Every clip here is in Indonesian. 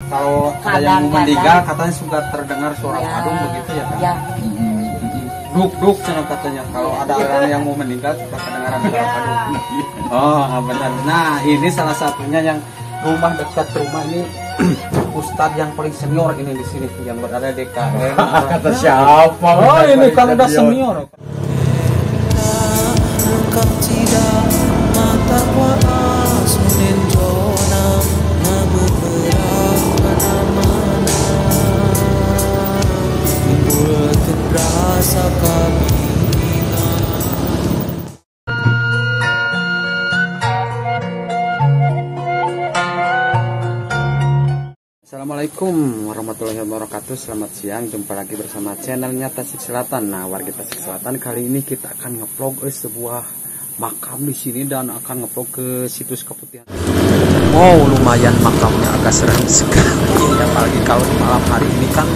kalau ada yang meninggal katanya suka terdengar suara padung begitu ya kan? Ya. Duk katanya kalau ada orang yang mau meninggal suka kedengaran suara padung. Oh benar. Nah ini salah satunya yang rumah dekat rumah ini Ustadz yang paling senior ini di sini yang berada di KM. Kata siapa? Oh ini kan udah senior. Assalamualaikum warahmatullahi wabarakatuh. Selamat siang, jumpa lagi bersama channelnya Tasik Selatan. Nah, warga Tasik Selatan, kali ini kita akan ngevlog sebuah makam di sini dan akan ngevlog ke situs Keputihan. Wow, lumayan makamnya agak seram sekali, apalagi kalau di malam hari ini kan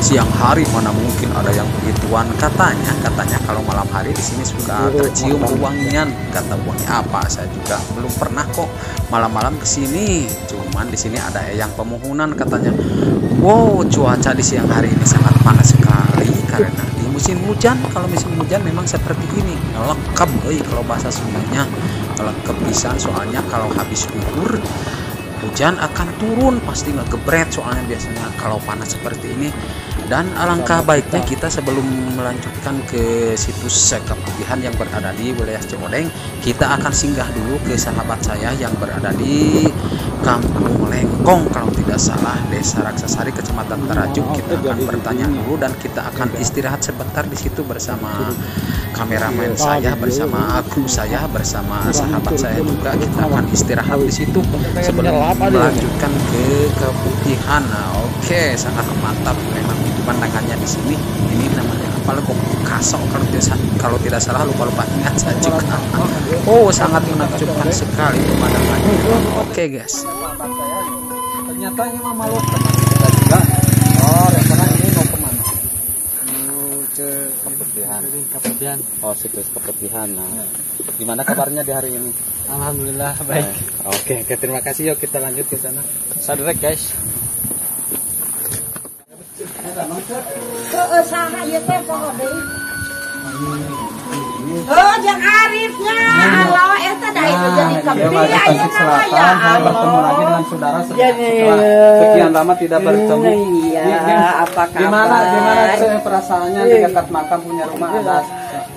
siang hari mana mungkin ada yang begituan. Katanya kalau malam hari di sini suka tercium wangian. Kata wangi apa? Saya juga belum pernah kok malam-malam ke sini. Cuman di sini ada eyang pemohonan katanya. Wow, cuaca di siang hari ini sangat panas sekali karena di musim hujan. Kalau musim hujan memang seperti ini, lekap kalau bahasa Sundanya, lekap pisan. Soalnya kalau habis gugur hujan akan turun, pasti ngegebret soalnya biasanya kalau panas seperti ini. Dan alangkah baiknya kita sebelum melanjutkan ke situs Keputihan yang berada di wilayah Cimodeng, kita akan singgah dulu ke sahabat saya yang berada di Kampung Lengkong kalau tidak salah, Desa Raksasari, Kecamatan Tarajuk. Kita akan bertanya dulu dan kita akan istirahat sebentar di situ bersama kameramen saya, bersama aku saya, bersama sahabat saya juga. Kita akan istirahat di situ sebelum melanjutkan ke Keputihan. Nah, oke, sangat mantap memang itu pandangannya di sini. Ini namanya apa? Kok Kasok kalau tidak salah, lupa ingat saya juga. Oh, sangat menakjubkan sekali pemandangannya. Oke guys. Ternyata ini mah malu teman kita juga. Oh, rencana ini mau kemana? Mau ke Keputihan. Oh, situs Keputihan. Nah, gimana kabarnya di hari ini? Alhamdulillah baik. Oke, terima kasih. Yuk kita lanjut ke sana. Sadrek guys. Oh, yang arifnya. Halo, eta dah itu jadi kebiri aja namanya. Bertemu lagi dengan saudara setelah sekian lama tidak bertemu. Iya, apa kabar? Gimana perasaannya di dekat makam punya rumah ada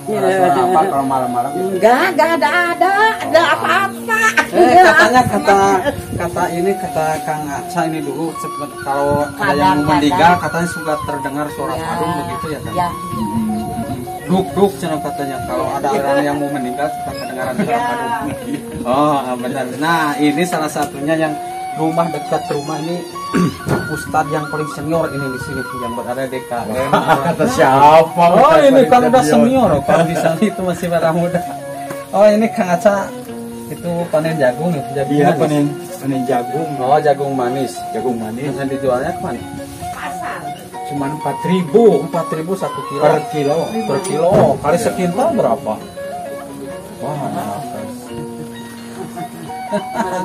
apa kalau malam-malam? Enggak ada apa-apa. Katanya kata Kang Aca ini dulu kalau ada yang meninggal katanya suka terdengar suara padung begitu ya kan? Ya. Duk katanya kalau ada orang yang mau meninggal suka kedengaran suara padung. Oh benar. Nah ini salah satunya yang rumah dekat rumah ini Ustadz yang paling senior ini di sini yang berada di KM. Kata siapa? Oh ini kan udah senior, kalau di sana itu masih merah muda. Oh ini Kang Aca itu panen jagung ya? Iya panen jagung. Oh jagung manis. Yang dijualnya kemana? Pasar. Cuman 4.000 1 kilo. Per kilo. Kali sekintal berapa? Wah,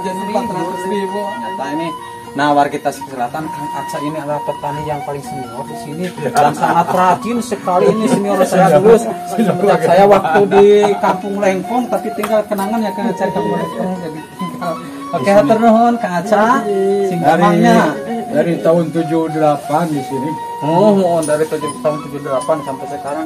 jadi 400.000. Nyata ini. Nah, warga Tasik Selatan, Kang Aca ini adalah petani yang paling senior di sini dan sangat rajin sekali. Ini senior saya dulu. Sejak saya waktu di Kampung Lengkong, tapi tinggal kenangan ya Kang Aca Kampung Lengkong. Jadi tinggal. Oke, hatur nuhun Kang Aca. Singgamangnya dari tahun 78 di sini. Oh, dari tahun 78 sampai sekarang.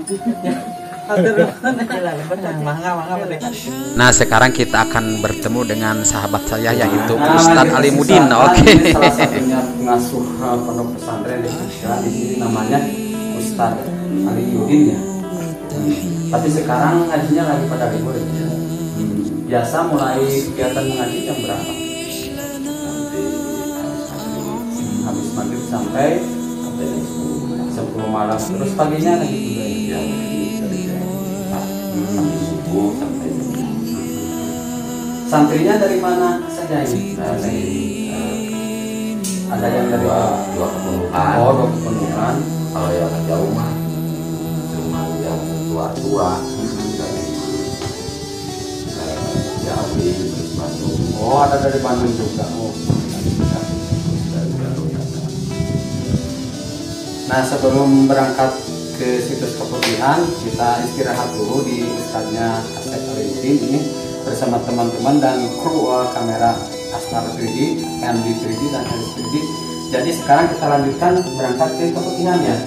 Nah, sekarang kita akan bertemu dengan sahabat saya yaitu Ustadz Alimuddin. Oke. Salah satunya pengasuh pondok pesantren di sini namanya Ustadz Alimuddin ya. Tapi sekarang ngajinya lagi pada libur. Biasa mulai kegiatan mengaji jam berapa? Habis maghrib sampai 10 malam. Terus paginya lagi juga ya. Sampai subuh sampai santrinya dari mana saja ini? Ada yang dari dua kepenuhan. Oh, dua kepenuhan. Kalau yang jauh mah cuma yang tua-tua dari Jambi terus Bandung. Oh, ada dari Bandung juga. Oh, dari Garut. Nah, sebelum berangkat ke situs keputihan, kita istirahat dulu di Ustadznya Asep Aliuddin ini bersama teman-teman dan kru kamera Astar 3D, MD 3D dan Aris 3D. Jadi sekarang kita lanjutkan berangkat ke keputihan ya.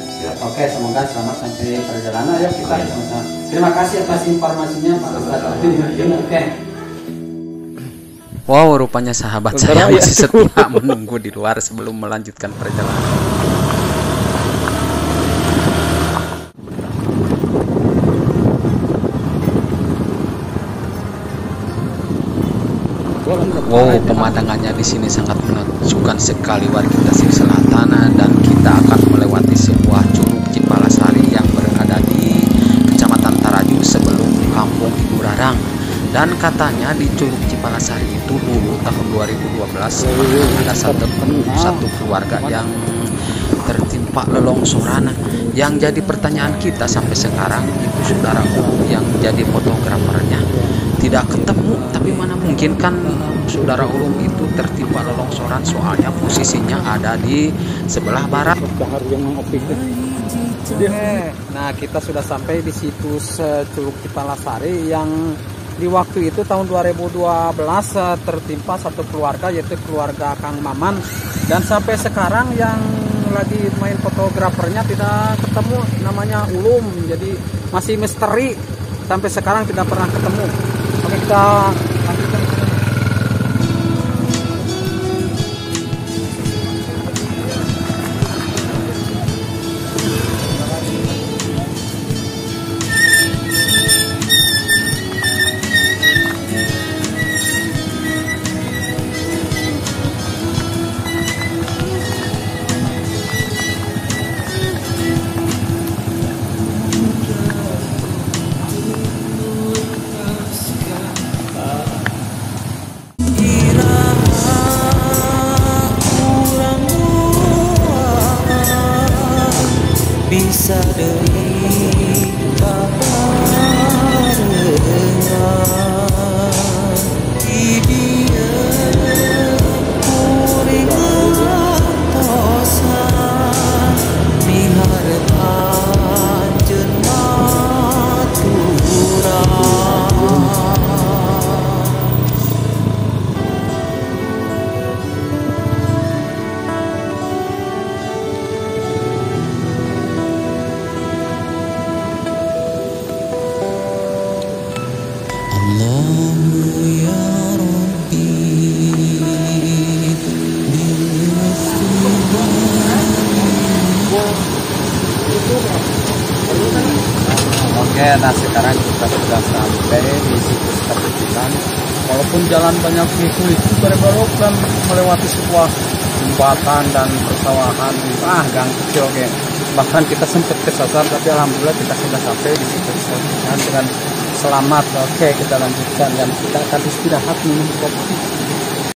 Oke, semoga selamat sampai perjalanan. Ayo kita sama-sama. Terima kasih atas informasinya Pak Ustadz Aliuddin. Oke. Wow, rupanya sahabat saya masih setia menunggu di luar sebelum melanjutkan perjalanan. Wow, pemandangannya di sini sangat menakjubkan sekali warga Tasik Selatan, dan kita akan melewati sebuah curug Cipalasari yang berada di Kecamatan Taraju sebelum Kampung Ibu Rarang. Dan katanya di curug Cipalasari itu dulu tahun 2012 ada satu keluarga yang tertimpa lelongsoran. Yang jadi pertanyaan kita sampai sekarang itu saudara yang jadi fotografernya tidak ketemu, tapi mana mungkin kan saudara Ulum itu tertimpa lelongsoran, soalnya posisinya ada di sebelah barat. Nah, kita sudah sampai di situs Curug Cipalasari yang di waktu itu tahun 2012 tertimpa satu keluarga, yaitu keluarga Kang Maman, dan sampai sekarang yang lagi main fotografernya tidak ketemu, namanya Ulum, jadi masih misteri sampai sekarang tidak pernah ketemu. Oke, kita lanjutkan. Bisa deui barengan di dieu kuring ngatosan miharep anjeun maturan. Oke, nah sekarang kita sudah sampai di situs keputihan. Walaupun jalan banyak liku-liku berbelok dan melewati sebuah jembatan dan persawahan, gang kecil, oke. Bahkan kita sempat kesasar, tapi alhamdulillah kita sudah sampai di situs keputihan dengan selamat. Oke, kita lanjutkan dan kita akan istirahat minum kopi.